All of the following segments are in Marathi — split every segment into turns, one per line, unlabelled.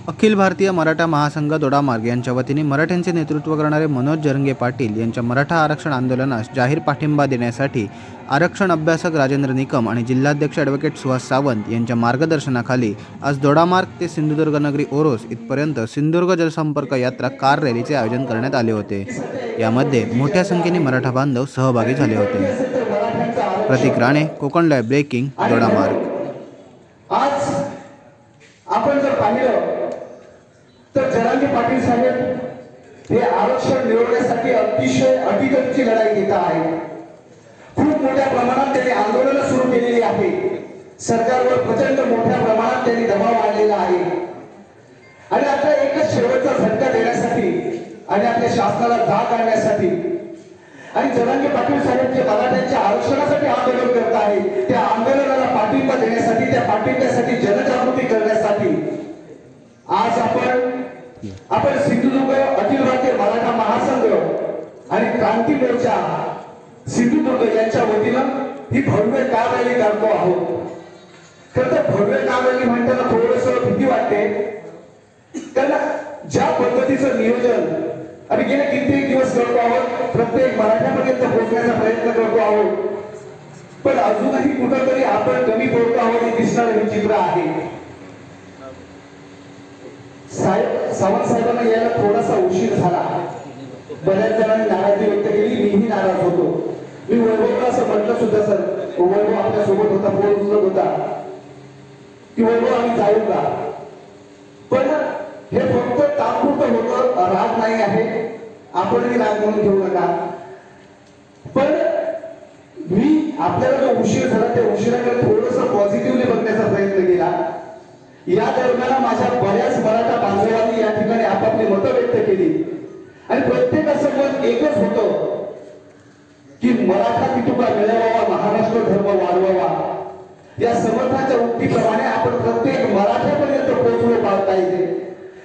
अखिल भारतीय मराठा महासंघ दोडामार्ग यांच्या वतीने मराठ्यांचे नेतृत्व करणारे मनोज जरंगे पाटील यांच्या मराठा आरक्षण आंदोलनास जाहीर पाठिंबा देण्यासाठी आरक्षण अभ्यासक राजेंद्र निकम आणि जिल्हाध्यक्ष ॲडव्होकेट सुहास सावंत यांच्या मार्गदर्शनाखाली आज दोडामार्ग ते सिंधुदुर्ग नगरी ओरोस इथपर्यंत सिंधुदुर्ग जलसंपर्क यात्रा कार रॅलीचे आयोजन करण्यात आले होते। यामध्ये मोठ्या संख्येने मराठा बांधव सहभागी झाले होते। प्रतीक राणे, कोकण लाईव्ह ब्रेकिंग, दोडामार्ग।
आज आपण जर पाहिलं तर जरांगे पाटील साहेब हे आरक्षण मिळवण्यासाठी अतिशय अटीतटीची लढाई घेत आहेत। खूप मोठ्या प्रमाणात त्यांनी आंदोलन सुरू केलेली आहे। सरकारवर प्रचंड मोठ्या प्रमाणात त्यांनी दबाव आणलेला आहे आणि आता एकच शेवटचा झटका देण्यासाठी आणि आपल्या शासनाला जाग आणण्यासाठी आणि जरांगे पाटील साहेब जे मराठ्यांच्या आरक्षणासाठी आंदोलन करत आहेत त्या आंदोलनाला पाठिंबा देण्यासाठी, त्या पाठिंब्यासाठी जनजागृती करण्यासाठी आज आपण सिंधुदुर्ग अखिल भारतीय मराठा महासंघ आणि क्रांती मोर्चा सिंधुदुर्ग यांच्या वतीनं ही भव्य कार रॅली करतो आहोत। खरं तर भव्य कार रॅली म्हणताना थोडंसं भीती वाटते, कारण ज्या पद्धतीचं नियोजन आम्ही गेले कित्येक दिवस करतो आहोत, प्रत्येक मराठ्यापर्यंत पोहोचण्याचा प्रयत्न करतो आहोत, पण अजूनही कुठंतरी आपण कमी पडतो आहोत हे दिसणारं हे चित्र आहे। सावंत साहेबांना यायला थोडासा उशीर झाला। बऱ्याच जणांनी नाराजी व्यक्त केली, मीही नाराज होतो। मी वैभवला असं म्हटलं सुद्धा, सर वैभव आपल्या सोबत होता, फोन उचलत होता की वैभव आम्ही जाऊ का, पण हे फक्त तात्पुरतं होतं, राग नाही आहे, आपणही राग म्हणून घेऊ नका। पण मी आपल्याला जो उशीर झाला त्या उशिराकडे थोडंसं पॉझिटिव्हली बघण्याचा प्रयत्न केला। या दरम्यान माझ्या बऱ्याच मराठा बांधवांनी या ठिकाणी आपापली मतं व्यक्त केली आणि प्रत्येकाचं मत एकच होतं की मराठा पितुका मिळवावा, महाराष्ट्र धर्म वाढवावा। या समर्थांच्या उक्तीप्रमाणे आपण प्रत्येक मराठ्यापर्यंत पोहोचलो पाहिजे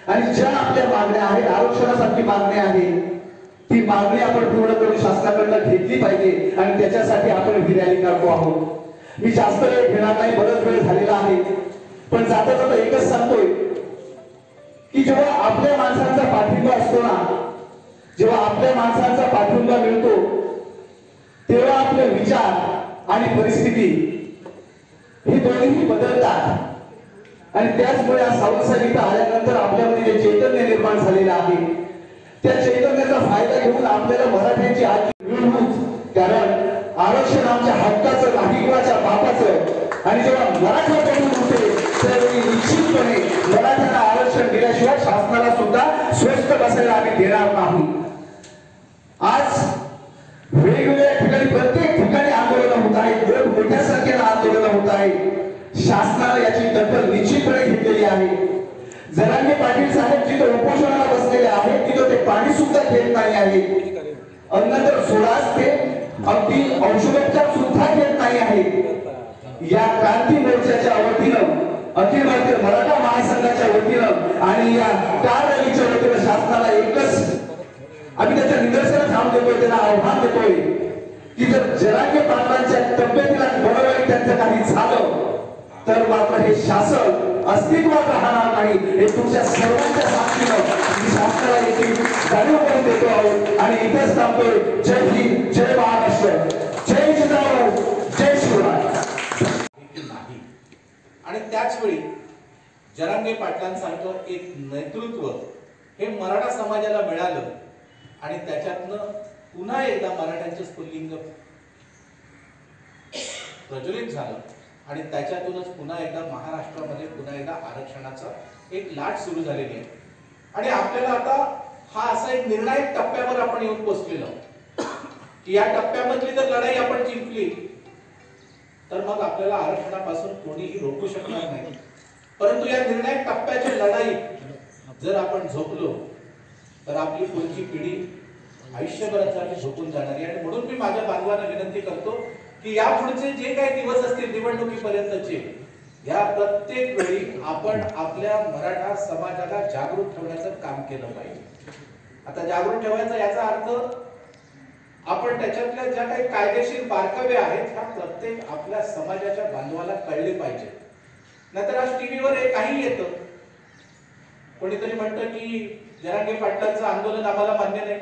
आणि ज्या आपल्या मागण्या आहेत, आरक्षणासारखी मागणी आहे, ती मागणी आपण पूर्ण करून शासनाकडनं घेतली पाहिजे आणि त्याच्यासाठी आपण ही रॅली करतो आहोत। मी जास्त वेळ घेणार नाही, बराच वेळ झालेला आहे, पण जाता जाता एकच सांगतोय की जेव्हा आपल्या माणसांचा पाठिंबा असतो ना, जेव्हा आपल्या माणसांचा पाठिंबा मिळतो तेव्हा आपले विचार आणि परिस्थिती हे दोन्हीही बदलतात आणि त्याचमुळे आज सावंत साहेब इथं आल्यानंतर आपल्यामध्ये जे चैतन्य निर्माण झालेलं आहे त्या चैतन्याचा फायदा घेऊन आपल्याला मराठ्यांची आजची मिळवूच, कारण आरक्षण आमच्या हक्काचं नाही, कुणाच्या बापाचं, आणि जेव्हा मराठा बनून होते त्यावेळी निश्चितपणे मराठ्यांना आरक्षण दिल्याशिवाय शासनाला सुद्धा स्वस्थ बसायला आम्ही देणार नाही। आज वेगवेगळ्या ठिकाणी प्रत्येक ठिकाणी आंदोलन होत आहेत, मोठ्या संख्येनं आंदोलन होत आहेत। शासनाला याची दखल निश्चितपणे घेतलेली आहे। जरांगे पाटील साहेब जिथं उपोषणाला बसलेले आहेत तिथं ते पाणी सुद्धा घेत नाही आहे, अन्न तर सोडाच ते अगदी औषधोपचार सुद्धा घेत नाही आहे। या क्रांती मोर्चाच्या वतीनं, अखिल भारतीय मराठा महासंघाच्या वतीनं आणि या कार रॅलीच्या वतीनं शासनाला एकच आम्ही त्याच्या निदर्शनास आणून देतोय, त्यांना आव्हान देतोय की जर जरांगे पाटलांच्या तब्येतीला बरोबर त्यांचं काही झालं तर मात्र हे शासन अस्तित्वात राहणार नाही, हे तुमच्या सर्वांच्या साक्षीनं शासनाला याची जाणीव करून देतो आहोत आणि इथेच थांबतोय। जय हिंद, जय महाराष्ट्र, जय जिजाऊ, जय शिवराय।
आणि त्याच वेळी जरांगे पाटलांसारखं एक नेतृत्व हे मराठा समाजाला मिळालं आणि त्याच्यातनं पुन्हा एकदा मराठ्यांचं स्फुल्लिंग प्रज्वलित झालं आणि त्याच्यातूनच पुन्हा एकदा महाराष्ट्रामध्ये पुन्हा एकदा आरक्षणाचा एक लाट सुरू झालेली आहे आणि आपल्याला आता हा असा एक निर्णायक टप्प्यावर आपण येऊन पोहोचलेलो की या टप्प्यामधली जर लढाई आपण जिंकली तर मग आपल्याला आरक्षणापासून कोणीही रोखू शकणार नाही, परंतु या निर्णायक टप्प्याच्या लढाईत जर आपण झोपलो तर आपली पुढची पिढी आयुष्यभरासाठी झोपून जाणार आहे। आणि म्हणून मी माझ्या बांधवांना विनंती करतो की यापुढचे जे काही दिवस असतील निवडणुकीपर्यंतचे, या प्रत्येक वेळी आपण आपल्या मराठा समाजाला जागृत ठेवण्याचं काम केलं पाहिजे। आता जागृत ठेवायचा याचा अर्थ आपण त्याच्यातल्या ज्या काही कायदेशीर बारकावे आहेत ह्या प्रत्येक आपल्या समाजाच्या बांधवाला कळले पाहिजे, नाहीतर आज टीव्हीवर काही येतं कोणीतरी म्हणतं की जरांगे पाटलांचं आंदोलन आम्हाला मान्य नाही,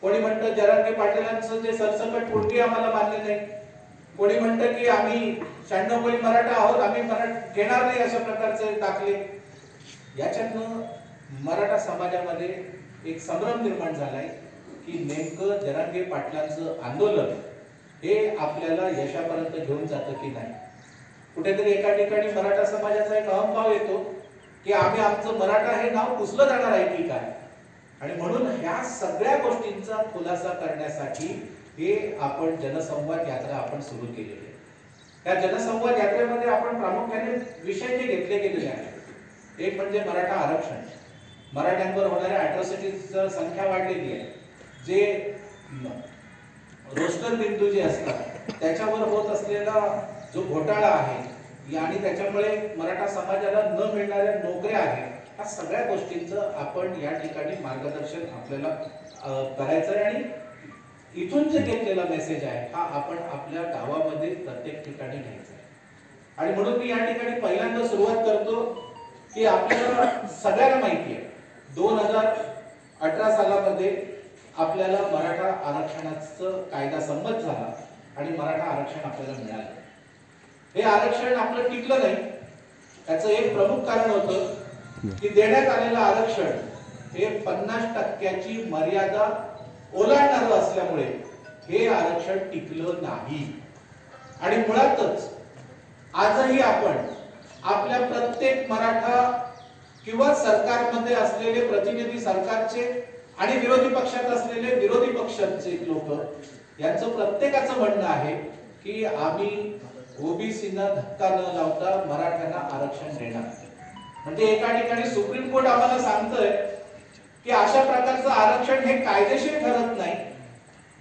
कोणी म्हणतं जरांगे पाटलांचं जे सरसकट पोटगी आम्हाला मान्य नाही, कोणी म्हणतं की आम्ही 96 मराठा आहोत, आम्ही घेणार नाही अशा प्रकारचे दाखले. याच्यातनं मराठा समाजामध्ये एक संभ्रम निर्माण झालाय की नेमकं जरांगे पाटलांचं आंदोलन हे आपल्याला यशापर्यंत घेऊन जातं की नाही. कुठेतरी एका ठिकाणी मराठा समाजाचा एक अहंभाव येतो की आम्ही आमचं मराठा हे नाव पुसलं जाणार आहे की काय. आणि म्हणून ह्या सगळ्या गोष्टींचा खुलासा करण्यासाठी हे आपण जनसंवाद यात्रा आपण सुरू केलेली आहे. त्या जनसंवाद यात्रेमध्ये आपण प्रामुख्याने विषय जे घेतले गेलेले आहेत, एक म्हणजे मराठा आरक्षण. मराठ्यांवर होणाऱ्या अॅट्रॉसिटीजची संख्या वाढलेली आहे. जे रोस्टर बिंदू जे असतात त्याच्यावर होत असलेला जो घोटाळा आहे आणि त्याच्यामुळे मराठा समाजाला न मिळणाऱ्या नोकऱ्या आहेत, या सगळ्या गोष्टींचं आपण या ठिकाणी मार्गदर्शन आपल्याला करायचं आहे. आणि इथून जे घेतलेला मेसेज आहे हा आपण आपल्या गावामध्ये प्रत्येक ठिकाणी घ्यायचा आहे. आणि म्हणून मी या ठिकाणी पहिल्यांदा सुरुवात करतो की आपल्याला सगळ्यांना माहिती आहे 2018 सालामध्ये आपल्याला मराठा आरक्षणाचा कायदा संमत झाला आणि मराठा आरक्षण आपल्याला मिळालं. हे आरक्षण आपलं टिकलं नाही. त्याचं एक प्रमुख कारण होतं की देण्यात आलेलं आरक्षण हे 50% मर्यादा ओलांडणारं असल्यामुळे हे आरक्षण टिकलं नाही. आणि मुळातच आजही आपण आपल्या प्रत्येक मराठा किंवा सरकारमध्ये असलेले प्रतिनिधी सरकारचे आणि विरोधी पक्षात असलेले विरोधी पक्षाचे लोक यांचं प्रत्येकाचं म्हणणं आहे की आम्ही ओबीसीना धक्का न लावता मराठ्यांना आरक्षण देणार. म्हणजे एका ठिकाणी सुप्रीम कोर्ट आम्हाला सांगतोय की अशा प्रकारचं आरक्षण हे कायदेशीर ठरत नाही,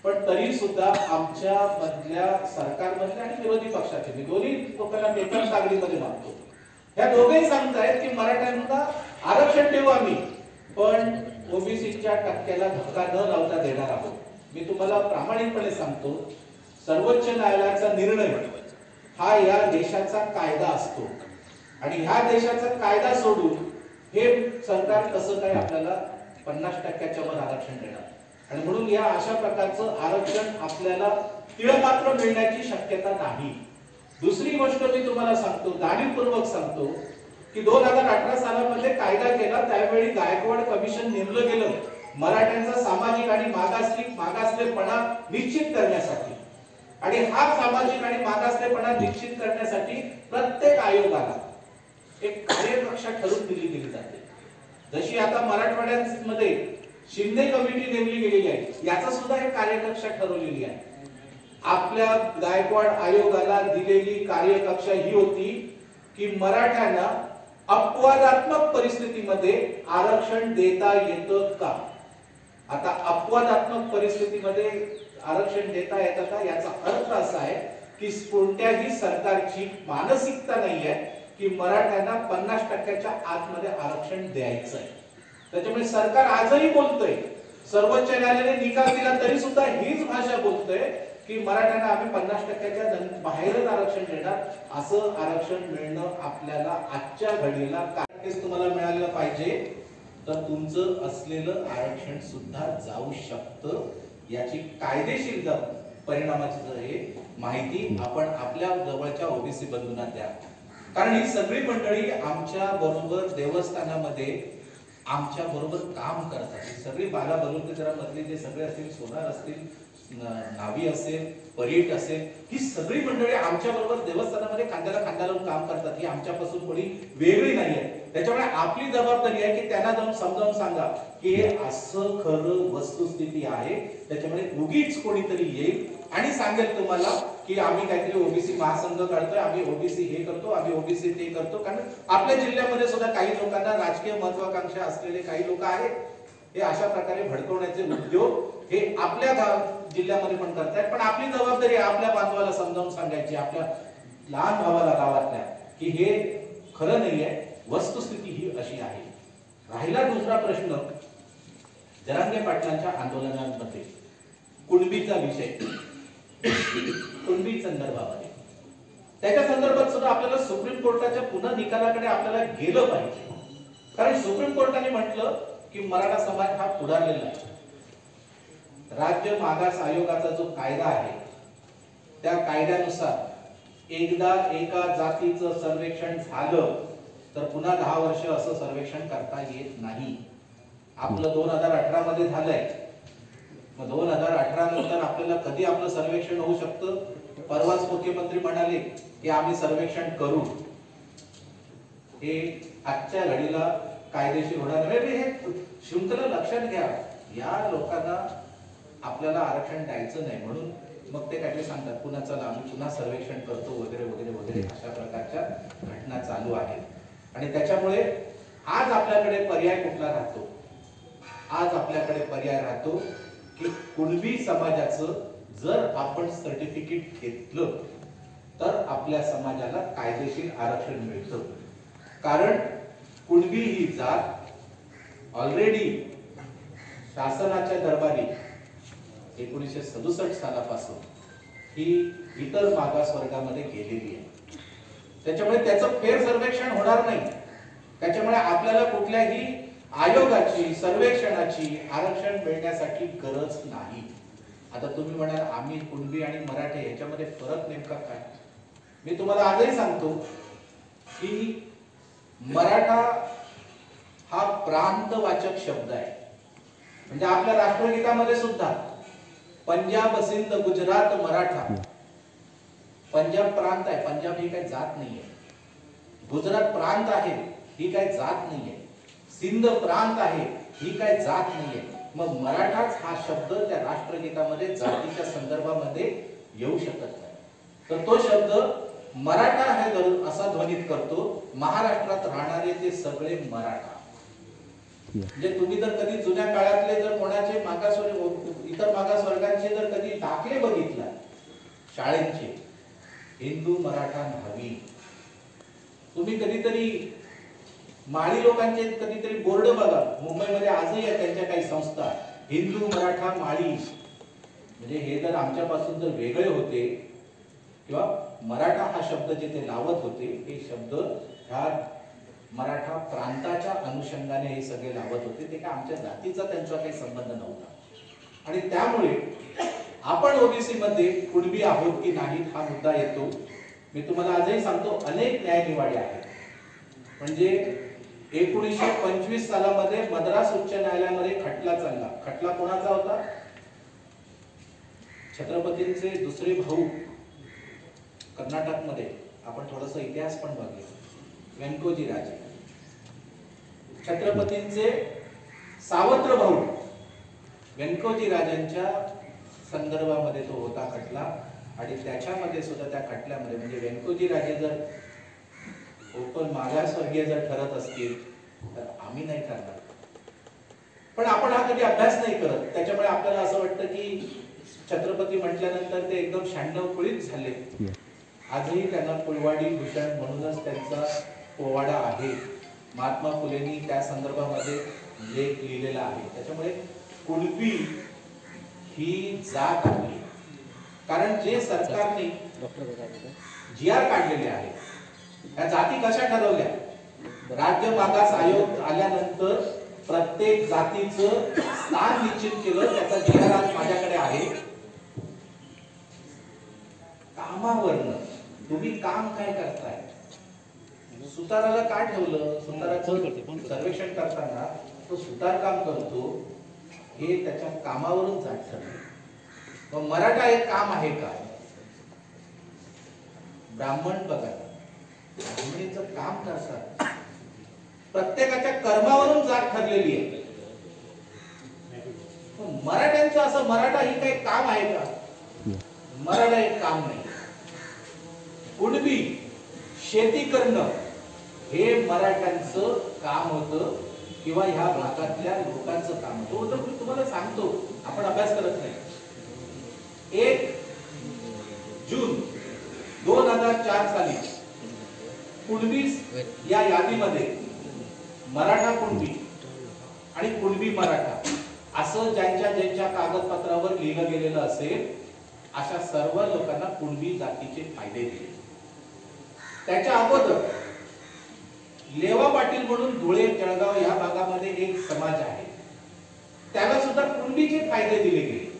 पण तरी सुद्धा आमच्या मधल्या सरकारमधल्या आणि विरोधी पक्षाचे, मी दोन्ही लोकांना पेपर सागडीमध्ये मागतो, ह्या दोघेही सांगतायत की मराठ्यांना आरक्षण देऊ आम्ही, पण ओबीसीच्या टक्क्याला धक्का न लावता देणार आहोत. मी तुम्हाला प्रामाणिकपणे सांगतो, सर्वोच्च न्यायालयाचा निर्णय हा या देशाचा कायदा असतो आणि ह्या देशाचा कायदा सोडून हे सरकार कसं काय आपल्याला 50% वर आरक्षण देणार. आणि म्हणून या अशा प्रकारचं आरक्षण आपल्याला तिळमात्र मिळण्याची शक्यता नाही. दुसरी गोष्ट मी तुम्हाला सांगतो, जाणीवपूर्वक सांगतो की 2018 सालामध्ये कायदा केला त्यावेळी गायकवाड कमिशन नेमलं गेलं मराठ्यांचा सामाजिक आणि मागासलेपणा निश्चित करण्यासाठी. आणि हा सामाजिक आणि मागासलेपणा निश्चित करण्यासाठी प्रत्येक आयोगाला एक कार्यकक्षा ठरवून दिली गेली जाते. जशी आता मराठवाड्यामध्ये शिंदे कमिटी नेमली गेलेली आहे, याचा सुद्धा एक कार्यकक्षा ठरवलेली आहे. आपल्या गायकवाड आयोगाला दिलेली कार्यकक्षा ही होती की मराठ्यांना अपवादात्मक परिस्थितीमध्ये आरक्षण देता येतं का. आता अपवादात्मक परिस्थितीमध्ये आरक्षण देता येतं का याचा अर्थ असा आहे की कोणत्याही सरकारची मानसिकता नाहीये की मराठ्यांना 50%च्या आतमध्ये आरक्षण द्यायचं आहे. त्याच्यामुळे सरकार आजही बोलतोय, सर्वोच्च न्यायालयाने निकाल दिला तरी सुद्धा हीच भाषा बोलतोय की मराठ्यांना आम्ही 50%च्या बाहेरच आरक्षण देणार. असं आरक्षण मिळणं आपल्याला आजच्या घडीला काहीच तुम्हाला मिळालं पाहिजे तर तुमचं असलेलं आरक्षण सुद्धा जाऊ शकतं. याची कायदेशीर परिणामाची माहिती आपण आपल्या जवळच्या ओबीसी बंधूंना द्या. कारण ही सगळी मंडळी आमच्या बरोबर देवस्थानामध्ये आमच्या बरोबर काम करतात. ही सगळी बाला बलुतेजरामधले जे सगळे असतील, सोनार असतील, नावी असेल, परीट असेल, ही सगळी मंडळी आमच्या बरोबर देवस्थानामध्ये खांद्याला खांदा लावून काम करतात. ही आमच्यापासून कोणी वेगळी नाहीये. त्याच्यामुळे आपली जबाबदारी आहे की त्यांना जाऊन समजावून सांगा की हे असं खरं वस्तुस्थिती आहे. त्याच्यामुळे उगीच कोणीतरी येईल आणि सांगेल तुम्हाला की आम्ही काहीतरी ओबीसी महासंघ काढतोय, आम्ही ओबीसी हे करतो, आम्ही ओबीसी ते करतो. कारण आपल्या जिल्ह्यामध्ये सुद्धा काही लोकांना राजकीय महत्वाकांक्षा असलेले काही लोक आहेत, हे अशा प्रकारे भडकवण्याचे उद्योग हे आपल्या जिल्ह्यामध्ये पण करतायत. पण आपली जबाबदारी आपल्या बांधवाला समजावून सांगायची, आपल्या लहान भावाला गावातल्या की हे खरं नाहीये, वस्तुस्थिती ही अशी आहे. राहिला दुसरा प्रश्न जरांगे पाटलांच्या आंदोलनांमध्ये कुणबीचा विषय, कुणबी संदर्भामध्ये, त्याच्या संदर्भात सुद्धा आपल्याला सुप्रीम कोर्टाच्या पुन्हा निकालाकडे आपल्याला गेलं पाहिजे. कारण सुप्रीम कोर्टाने म्हटलं की मराठा समाज हा पुढारलेला आहे. राज्य मागास आयोगाचा जो कायदा आहे त्या कायद्यानुसार एकदा एका जातीचं सर्वेक्षण झालं तर पुन्हा 10 वर्ष असं सर्वेक्षण करता येत नाही. आपलं 2018 मध्ये झालंय. मग 2018 नंतर आपल्याला कधी आपलं सर्वेक्षण होऊ शकतं? परवाच मुख्यमंत्री म्हणाले की आम्ही सर्वेक्षण करू. हे आजच्या घडीला कायदेशीर होणार नाही. हे शृंखला लक्षात घ्या. या लोकांना आपल्याला आरक्षण द्यायचं नाही म्हणून मग ते काय सांगतात पुन्हा चला आम्ही पुन्हा सर्वेक्षण करतो वगैरे वगैरे वगैरे अशा प्रकारच्या घटना चालू आहेत. आणि त्याच्यामुळे आज आपल्याकडे पर्याय कुठला राहतो? आज आपल्याकडे पर्याय राहतो की कुणबी समाजाचं जर आपण सर्टिफिकेट घेतलं तर आपल्या समाजाला कायदेशीर आरक्षण मिळतं. कारण कुणबी ही जात ऑलरेडी शासनाच्या दरबारी 1967 सालापासून ही इतर मागासवर्गामध्ये गेलेली आहे. त्याच्यामुळे त्याचं फेर सर्वेक्षण होणार नाही. त्याच्यामुळे आपल्याला कुठल्याही आयोगाची सर्वेक्षणाची आरक्षण मिळण्यासाठी गरज नाही. आता तुम्ही म्हणाल आम्ही कुणबी आणि मराठे याच्यामध्ये फरक नेमका काय? मी तुम्हाला आजही सांगतो की मराठा हा प्रांतवाचक शब्द आहे. म्हणजे आपल्या राष्ट्रगीतामध्ये सुद्धा पंजाब सिंध गुजरात मराठा, पंजाब प्रांत आहे. पंजाब ही काही जात नाहीये. गुजरात प्रांत आहे ही काही जात नाहीये. सिंध प्रांत आहे ही काही जात नाहीये. मग मराठाच हा शब्द त्या राष्ट्रगीतामध्ये जातीच्या संदर्भामध्ये येऊ शकत नाही. तर तो शब्द मराठा हे असा ध्वनित करतो महाराष्ट्रात राहणारे ते सगळे मराठा. म्हणजे तुम्ही जर कधी जुन्या काळातले जर कोणाचे मागासवर्ग इतर मागासवर्गांचे जर कधी दाखले बघितला शाळेंचे हिंदू मराठा न्हावी, तुम्ही कधीतरी माळी लोकांचे कधीतरी बोर्ड बघा. मुंबईमध्ये आजही आहे त्यांच्या काही संस्था हिंदू मराठा माळी. म्हणजे हे जर आमच्यापासून जर वेगळे होते किंवा मराठा हा शब्द जे ते लावत होते हे शब्द ह्या मराठा प्रांताच्या अनुषंगाने हे सगळे लावत होते. ते काय आमच्या जातीचा त्यांचा काही संबंध नव्हता. आणि त्यामुळे आपण ओबीसी मध्ये कुणबी आहोत की नाही हा मुद्दा येतो. मी तुम्हाला आजही सांगतो अनेक न्यायनिवाडे आहेत. म्हणजे 1925 सालामध्ये मद्रास उच्च न्यायालयामध्ये खटला चालला. खटला कोणाचा होता? छत्रपतींचे दुसरे भाऊ कर्नाटकमध्ये. आपण थोडासा इतिहास पण बघूया. व्यंकोजी राजे छत्रपतींचे सावत्र भाऊ व्यंकोजी राजांच्या संदर्भामध्ये तो होता खटला. आणि त्याच्यामध्ये सुद्धा त्या खटल्यामध्ये म्हणजे व्यंकोजी राजे जर ओपन मागासवर्गीय जर ठरत असतील तर आम्ही नाही करणार. पण आपण हा कधी अभ्यास नाही करत. त्याच्यामुळे आपल्याला असं वाटतं की छत्रपती म्हटल्यानंतर ते एकदम शांडवकुळीत झाले. आजही त्यांना कुलवाडी भूषण म्हणूनच त्यांचा पोवाडा आहे. महात्मा फुलेंनी त्या संदर्भामध्ये लेख लिहिलेला आहे. त्याच्यामुळे कुणबी ही जात आहे. कारण जे सरकारने GR काढलेले आहे त्या जाती कशा ठरवल्या? राज्य मागास आयोग आल्यानंतर प्रत्येक जातीचं स्थान निश्चित केलं. त्याचा GR आज माझ्याकडे आहे. कामावरनं तुम्ही काम काय करताय? सुताराला का ठेवलं? सुताराचं सर्वेक्षण करताना तो सुतार काम करतो हे त्याच्या कामावरून जात ठरलं. मग मराठा एक काम आहे का? ब्राह्मण बघा ब्राह्मणीचं काम करतात. प्रत्येकाच्या कर्मावरून जात ठरलेली आहे. मराठ्यांचं असं मराठा ही काही काम आहे का? मराठा एक काम नाही. कुणबी शेती करणं हे मराठ्यांचं काम होतं किंवा ह्या भागातल्या लोकांचं काम होतं. मी तुम्हाला सांगतो आपण अभ्यास करत नाही. 1 जून 2004 साली कुणबी या यादीमध्ये मराठा कुणबी आणि कुणबी मराठा असं ज्यांच्या ज्यांच्या कागदपत्रावर लिहिलं गेलेलं असेल अशा सर्व लोकांना कुणबी जातीचे फायदे दिले. त्याच्या अगोदर लेवा पाटील म्हणून धुळे जळगाव या भागामध्ये एक समाज आहे, त्याला सुद्धा कुणबीचे फायदे दिले गेले.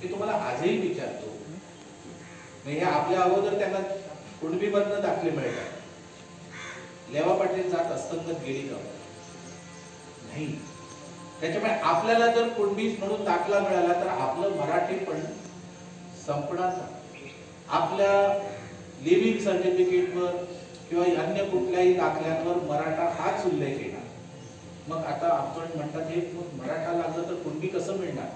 मी तुम्हाला आजही विचारतो, हे आपल्या अगोदर त्यांना कुणबीमधनं दाखले मिळतात. लेवा पाटील जात अस्तंगत गेली का? नाही. त्याच्यामुळे आपल्याला जर कुणबी म्हणून दाखला मिळाला तर आपलं मराठी पण संपणार नाही. आपल्या लिव्हिंग सर्टिफिकेटवर किंवा अन्य कुठल्याही दाखल्यांवर मराठा हाच उल्लेख येणार. मग आता आपण म्हणतात हे मराठा लागलं तर कुणबी कसं मिळणार?